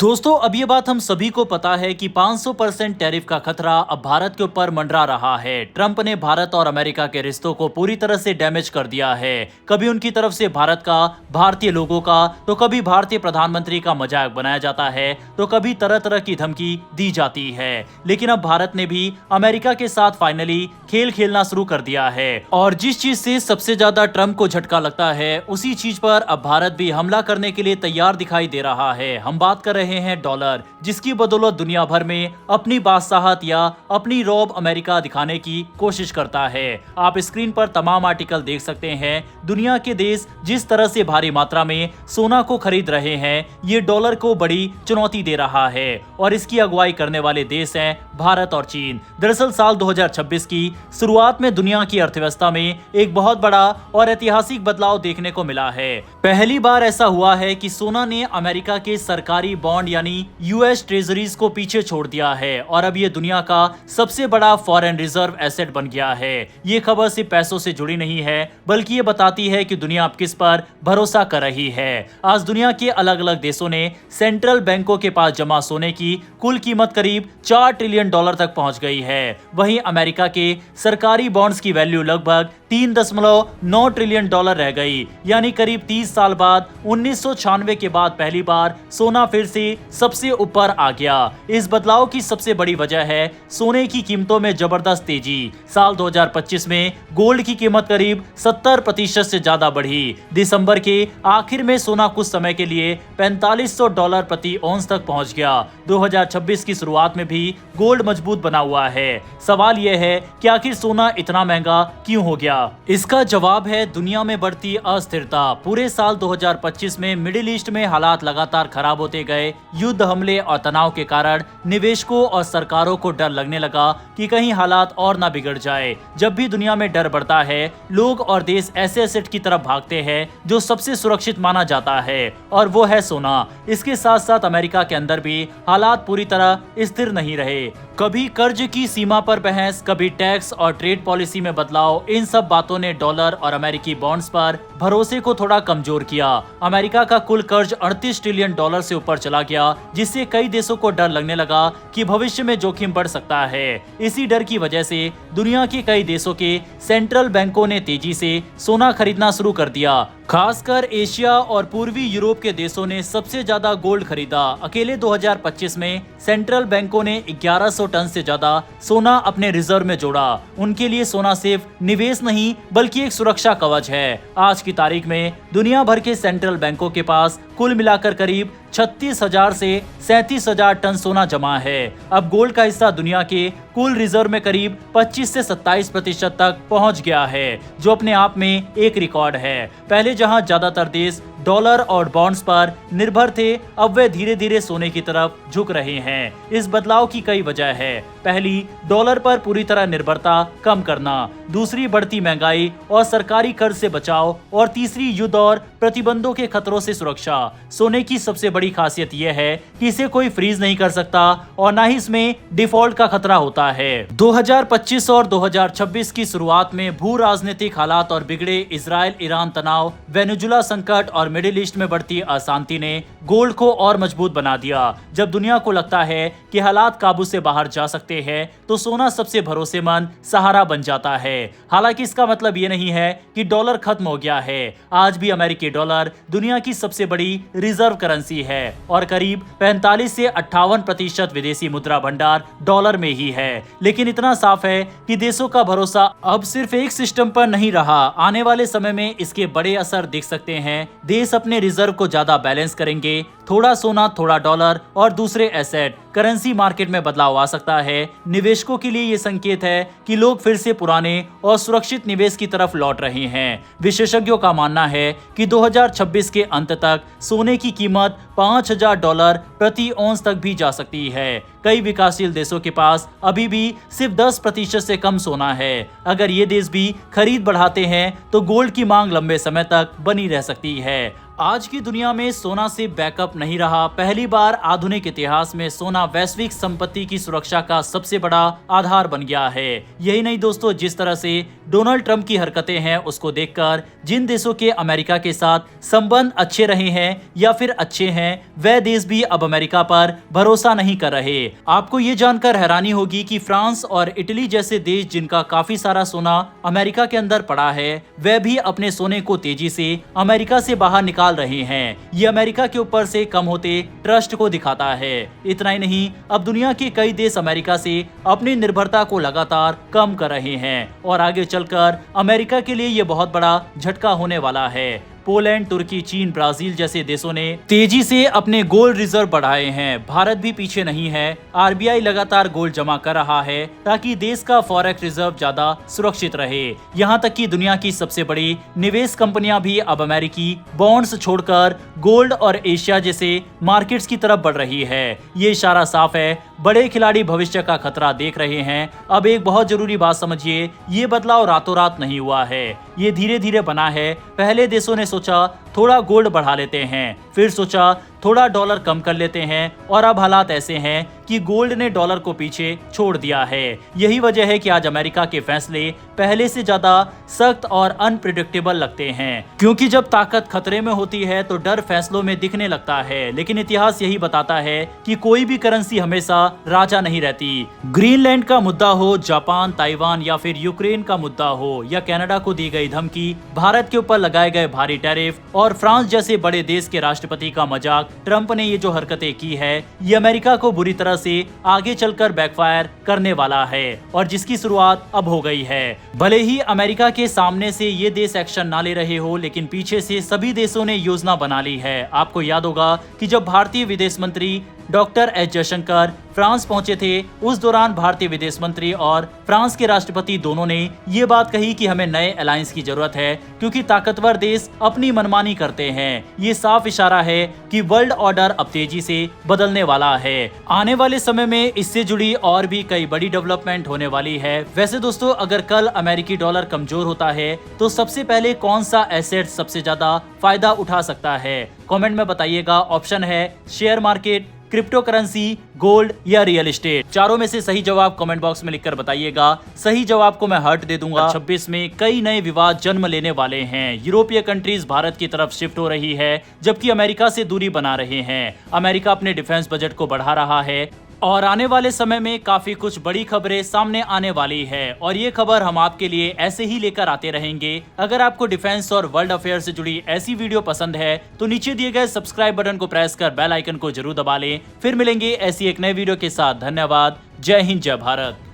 दोस्तों अब ये बात हम सभी को पता है कि 500% टैरिफ का खतरा अब भारत के ऊपर मंडरा रहा है। ट्रंप ने भारत और अमेरिका के रिश्तों को पूरी तरह से डैमेज कर दिया है। कभी उनकी तरफ से भारत का, भारतीय लोगों का, तो कभी भारतीय प्रधानमंत्री का मजाक बनाया जाता है, तो कभी तरह तरह की धमकी दी जाती है। लेकिन अब भारत ने भी अमेरिका के साथ फाइनली खेल खेलना शुरू कर दिया है और जिस चीज से सबसे ज्यादा ट्रंप को झटका लगता है उसी चीज पर अब भारत भी हमला करने के लिए तैयार दिखाई दे रहा है। हम बात कर रहे हैं डॉलर, जिसकी बदौलत दुनिया भर में अपनी बादशाहत या अपनी रौब अमेरिका दिखाने की कोशिश करता है। आप स्क्रीन पर तमाम आर्टिकल देख सकते हैं। दुनिया के देश जिस तरह से भारी मात्रा में सोना को खरीद रहे हैं, ये डॉलर को बड़ी चुनौती दे रहा है और इसकी अगुवाई करने वाले देश हैं भारत और चीन। दरअसल साल 2026 की शुरुआत में दुनिया की अर्थव्यवस्था में एक बहुत बड़ा और ऐतिहासिक बदलाव देखने को मिला है। पहली बार ऐसा हुआ है कि सोना ने अमेरिका के सरकारी बॉन्ड यानी यूएस ट्रेजरीज को पीछे छोड़ दिया है और अब ये दुनिया का सबसे बड़ा फॉरेन रिजर्व एसेट बन गया है। ये खबर सिर्फ पैसों से जुड़ी नहीं है, बल्कि ये बताती है कि दुनिया अब किस पर भरोसा कर रही है। आज दुनिया के अलग अलग देशों ने सेंट्रल बैंकों के पास जमा सोने की कुल कीमत करीब $4 ट्रिलियन तक पहुंच गई है। वहीं अमेरिका के सरकारी बॉन्ड्स की वैल्यू लगभग $3.9 ट्रिलियन रह गई, यानी करीब 30 साल बाद 1996 के बाद पहली बार सोना फिर से सबसे ऊपर आ गया। इस बदलाव की सबसे बड़ी वजह है सोने की कीमतों में जबरदस्त तेजी। साल 2025 में गोल्ड की कीमत करीब 70% से ज्यादा बढ़ी। दिसंबर के आखिर में सोना कुछ समय के लिए $4500 प्रति औंस तक पहुंच गया। 2026 की शुरुआत में भी गोल्ड मजबूत बना हुआ है। सवाल यह है कि आखिर सोना इतना महंगा क्यों हो गया? इसका जवाब है दुनिया में बढ़ती अस्थिरता। पूरे साल 2025 में मिडिल ईस्ट में हालात लगातार खराब होते गए। युद्ध, हमले और तनाव के कारण निवेशकों और सरकारों को डर लगने लगा कि कहीं हालात और ना बिगड़ जाए। जब भी दुनिया में डर बढ़ता है, लोग और देश ऐसे एसेट की तरफ भागते हैं जो सबसे सुरक्षित माना जाता है और वो है सोना। इसके साथ साथ अमेरिका के अंदर भी हालात पूरी तरह स्थिर नहीं रहे। कभी कर्ज की सीमा पर बहस, कभी टैक्स और ट्रेड पॉलिसी में बदलाव, इन सब बातों ने डॉलर और अमेरिकी बॉन्ड्स पर भरोसे को थोड़ा कमजोर किया। अमेरिका का कुल कर्ज $38 ट्रिलियन से ऊपर चला गया, जिससे कई देशों को डर लगने लगा कि भविष्य में जोखिम बढ़ सकता है। इसी डर की वजह से दुनिया के कई देशों के सेंट्रल बैंकों ने तेजी से सोना खरीदना शुरू कर दिया। खासकर एशिया और पूर्वी यूरोप के देशों ने सबसे ज्यादा गोल्ड खरीदा। अकेले 2025 में सेंट्रल बैंकों ने 1100 टन से ज्यादा सोना अपने रिजर्व में जोड़ा। उनके लिए सोना सिर्फ निवेश नहीं बल्कि एक सुरक्षा कवच है। आज की तारीख में दुनिया भर के सेंट्रल बैंकों के पास कुल मिलाकर करीब 36,000 से 37,000 टन सोना जमा है। अब गोल्ड का हिस्सा दुनिया के कुल रिजर्व में करीब 25 से 27% तक पहुंच गया है, जो अपने आप में एक रिकॉर्ड है। पहले जहां ज्यादातर देश डॉलर और बॉन्ड्स पर निर्भर थे, अब वे धीरे धीरे सोने की तरफ झुक रहे हैं। इस बदलाव की कई वजह है। पहली, डॉलर पर पूरी तरह निर्भरता कम करना। दूसरी, बढ़ती महंगाई और सरकारी कर्ज से बचाव। और तीसरी, युद्ध और प्रतिबंधों के खतरों से सुरक्षा। सोने की सबसे बड़ी खासियत यह है कि इसे कोई फ्रीज नहीं कर सकता और ना ही इसमें डिफॉल्ट का खतरा होता है। 2025 और 2026 की शुरुआत में भू राजनीतिक हालात और बिगड़े इजराइल ईरान तनाव, वेनेजुला संकट और मिडिल ईस्ट में बढ़ती अशांति ने गोल्ड को और मजबूत बना दिया। जब दुनिया को लगता है कि हालात काबू से बाहर जा सकते हैं, तो सोना सबसे भरोसेमंद सहारा बन जाता है। हालांकि इसका मतलब ये नहीं है कि डॉलर खत्म हो गया है। आज भी अमेरिकी डॉलर दुनिया की सबसे बड़ी रिजर्व करेंसी है और करीब 45 से 58% विदेशी मुद्रा भंडार डॉलर में ही है। लेकिन इतना साफ है कि देशों का भरोसा अब सिर्फ एक सिस्टम पर नहीं रहा। आने वाले समय में इसके बड़े असर दिख सकते हैं। देश अपने रिजर्व को ज्यादा बैलेंस करेंगे। थोड़ा सोना, थोड़ा डॉलर और दूसरे एसेट, करेंसी मार्केट में बदलाव आ सकता है। निवेशकों के लिए ये संकेत है कि लोग फिर से पुराने और सुरक्षित निवेश की तरफ लौट रहे हैं। विशेषज्ञों का मानना है कि 2026 के अंत तक सोने की कीमत $5,000 प्रति औंस तक भी जा सकती है। कई विकासशील देशों के पास अभी भी सिर्फ 10% से कम सोना है। अगर ये देश भी खरीद बढ़ाते हैं तो गोल्ड की मांग लंबे समय तक बनी रह सकती है। आज की दुनिया में सोना से बैकअप नहीं रहा। पहली बार आधुनिक इतिहास में सोना वैश्विक संपत्ति की सुरक्षा का सबसे बड़ा आधार बन गया है। यही नहीं दोस्तों, जिस तरह से डोनाल्ड ट्रंप की हरकतें हैं उसको देखकर जिन देशों के अमेरिका के साथ संबंध अच्छे रहे हैं या फिर अच्छे हैं, वह देश भी अब अमेरिका पर भरोसा नहीं कर रहे। आपको ये जानकर हैरानी होगी कि फ्रांस और इटली जैसे देश जिनका काफी सारा सोना अमेरिका के अंदर पड़ा है, वह भी अपने सोने को तेजी से अमेरिका से बाहर निकाल रहे हैं। ये अमेरिका के ऊपर से कम होते ट्रस्ट को दिखाता है। इतना ही नहीं, अब दुनिया के कई देश अमेरिका से अपनी निर्भरता को लगातार कम कर रहे हैं और आगे चलकर अमेरिका के लिए ये बहुत बड़ा झटका होने वाला है। पोलैंड, तुर्की, चीन, ब्राजील जैसे देशों ने तेजी से अपने गोल्ड रिजर्व बढ़ाए हैं। भारत भी पीछे नहीं है। आरबीआई लगातार गोल्ड जमा कर रहा है ताकि देश का फॉरेक्स रिजर्व ज्यादा सुरक्षित रहे। यहाँ तक कि दुनिया की सबसे बड़ी निवेश कंपनियां भी अब अमेरिकी बॉन्ड्स छोड़कर गोल्ड और एशिया जैसे मार्केट्स की तरफ बढ़ रही है। ये इशारा साफ है, बड़े खिलाड़ी भविष्य का खतरा देख रहे हैं। अब एक बहुत जरूरी बात समझिए, ये बदलाव रातों रात नहीं हुआ है, ये धीरे धीरे बना है। पहले देशों ने सोचा थोड़ा गोल्ड बढ़ा लेते हैं, फिर सोचा थोड़ा डॉलर कम कर लेते हैं और अब हालात ऐसे हैं कि गोल्ड ने डॉलर को पीछे छोड़ दिया है। यही वजह है कि आज अमेरिका के फैसले पहले से ज्यादा सख्त और अनप्रिडिक्टेबल लगते हैं, क्योंकि जब ताकत खतरे में होती है तो डर फैसलों में दिखने लगता है। लेकिन इतिहास यही बताता है कि कोई भी करेंसी हमेशा राजा नहीं रहती। ग्रीनलैंड का मुद्दा हो, जापान, ताइवान या फिर यूक्रेन का मुद्दा हो या कनाडा को दी गई धमकी, भारत के ऊपर लगाए गए भारी टैरिफ और फ्रांस जैसे बड़े देश के राष्ट्रपति का मजाक, ट्रंप ने ये जो हरकतें की है, ये अमेरिका को बुरी तरह से आगे चलकर बैकफायर करने वाला है और जिसकी शुरुआत अब हो गई है। भले ही अमेरिका के सामने से ये देश एक्शन ना ले रहे हो, लेकिन पीछे से सभी देशों ने योजना बना ली है। आपको याद होगा कि जब भारतीय विदेश मंत्री डॉक्टर एस जयशंकर फ्रांस पहुंचे थे, उस दौरान भारतीय विदेश मंत्री और फ्रांस के राष्ट्रपति दोनों ने ये बात कही कि हमें नए अलायंस की जरूरत है, क्योंकि ताकतवर देश अपनी मनमानी करते हैं। ये साफ इशारा है कि वर्ल्ड ऑर्डर अब तेजी से बदलने वाला है। आने वाले समय में इससे जुड़ी और भी कई बड़ी डेवलपमेंट होने वाली है। वैसे दोस्तों, अगर कल अमेरिकी डॉलर कमजोर होता है तो सबसे पहले कौन सा एसेट सबसे ज्यादा फायदा उठा सकता है? कमेंट में बताइएगा। ऑप्शन है share market, crypto currency, gold या रियल एस्टेट। चारों में से सही जवाब कमेंट बॉक्स में लिखकर बताइएगा। सही जवाब को मैं हर्ट दे दूंगा। 26 में कई नए विवाद जन्म लेने वाले हैं। यूरोपीय कंट्रीज भारत की तरफ शिफ्ट हो रही है, जबकि अमेरिका से दूरी बना रहे हैं। अमेरिका अपने डिफेंस बजट को बढ़ा रहा है और आने वाले समय में काफी कुछ बड़ी खबरें सामने आने वाली है और ये खबर हम आपके लिए ऐसे ही लेकर आते रहेंगे। अगर आपको डिफेंस और वर्ल्ड अफेयर से जुड़ी ऐसी वीडियो पसंद है तो नीचे दिए गए सब्सक्राइब बटन को प्रेस कर बेल आइकन को जरूर दबा लें। फिर मिलेंगे ऐसी एक नई वीडियो के साथ। धन्यवाद। जय हिंद, जय भारत।